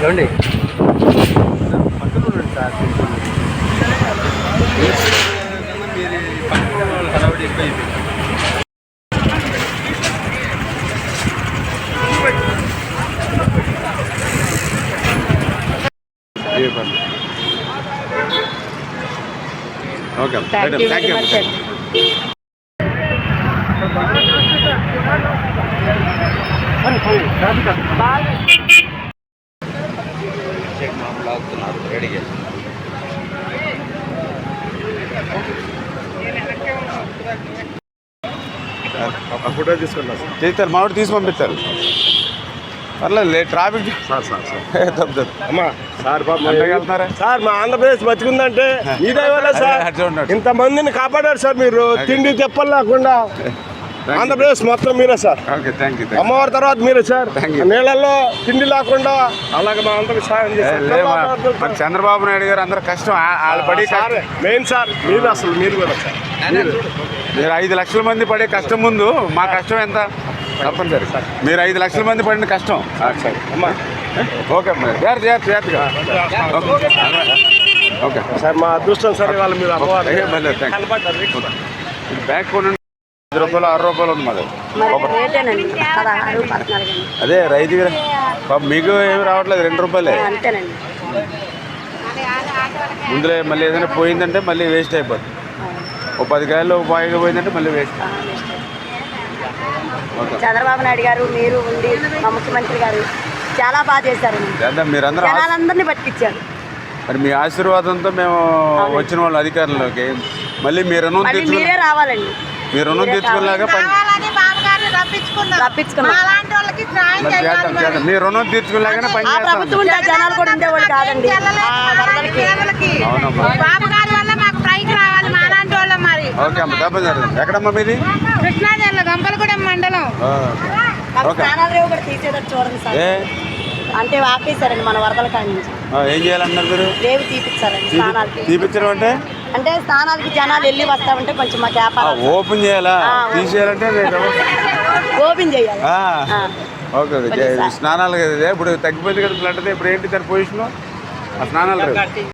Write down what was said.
ఏమండి పక్కన సార్ మీరు పక్కన వాళ్ళు హడావుడి ఎక్కువ అయిపోయింది. Okay thank you. Ready photo తీసుకుంటారు చేస్తారు మామిడి తీసి పంపిస్తారు పర్లేదు ట్రాఫిక్ తప్పు అమ్మా సార్ వెళ్తున్నారా సార్ మా ఆంధ్రప్రదేశ్ బతికుందంటే ఇదే వల్ల సార్ ఇంతమందిని కాపాడారు సార్ మీరు తిండి తెప్పలు లేకుండా ఆంధ్రప్రదేశ్ మొత్తం మీరే సార్. Okay thank you. అమ్మవారి తర్వాత మీరే సార్. నీళ్ళల్లో తిండి లేకుండా అలాగే మా అందరికి సాయం చేశారు. చంద్రబాబు నాయుడు గారు అందరూ కష్టం వాళ్ళు పడి మెయిన్ సార్ మీరు అసలు మీరు కూడా సార్ మీరు 5 లక్షల మంది పడే కష్టం ముందు మా కష్టం ఎంత తప్పనిసరి సార్. మీరు 5 లక్షల మంది పడిన కష్టం సార్. అమ్మా ఓకే జాగ్రత్తగా ఓకే సార్ మా అదృష్టం సార్ ఇవాళ మీరు అమ్మవారు బ్యాగ్ కొనండి. 5 రూపాయలు 6 రూపాయలు ఉంది మాది. అదే రైతు మీకు ఏమి రావట్లేదు 2 రూపాయలే ముందులే. మళ్ళీ ఏదైనా పోయిందంటే మళ్ళీ వేస్ట్ అయిపోతుంది. ఓ 10 కాయలు బాయిగా పోయిందంటే మళ్ళీ వేస్ట్. చంద్రబాబు నాయుడు గారు మీరు ఉండి మా ముఖ్యమంత్రి గారు చాలా బాగా చేశారు. మీరందరూ జనాలందరినీ పట్టించారు. మరి మీ ఆశీర్వాదంతో మేము వచ్చిన వాళ్ళు అధికారంలోకి మళ్ళీ మీ రుణం మీరే రావాలండి. మీ రుణం తీర్చుకునేలాగా మీ రుణం తీర్చుకునేలాగానే పని చేస్తాం. జనాలు కూడా ఉండేవాళ్ళు కాదండి. ఓకే అమ్మ తప్పనిసరి. ఎక్కడమ్మా మీది? కృష్ణా జిల్లా గంపలగూడెం మండలం. అంటే ఆపేశారండి మన వరదల కాడి నుంచి. ఏం చేయాలన్నారు మీరు? రేవు తీపిచ్చారండి స్నానాలకి. తీపిచ్చడం అంటే స్నానాలకి జనాలు వెళ్ళి వస్తామంటే కొంచెం మాకు వ్యాపారం ఓపెన్ చేయాలా? తీసేయాలంటే ఓపెన్ చేయాలి. ఓకే స్నానాలు కదా ఇప్పుడు తగ్గిపోయింది కదా బ్లడ్. ఇప్పుడు ఏంటి దాని పొజిషన్? ఆ స్నానాలు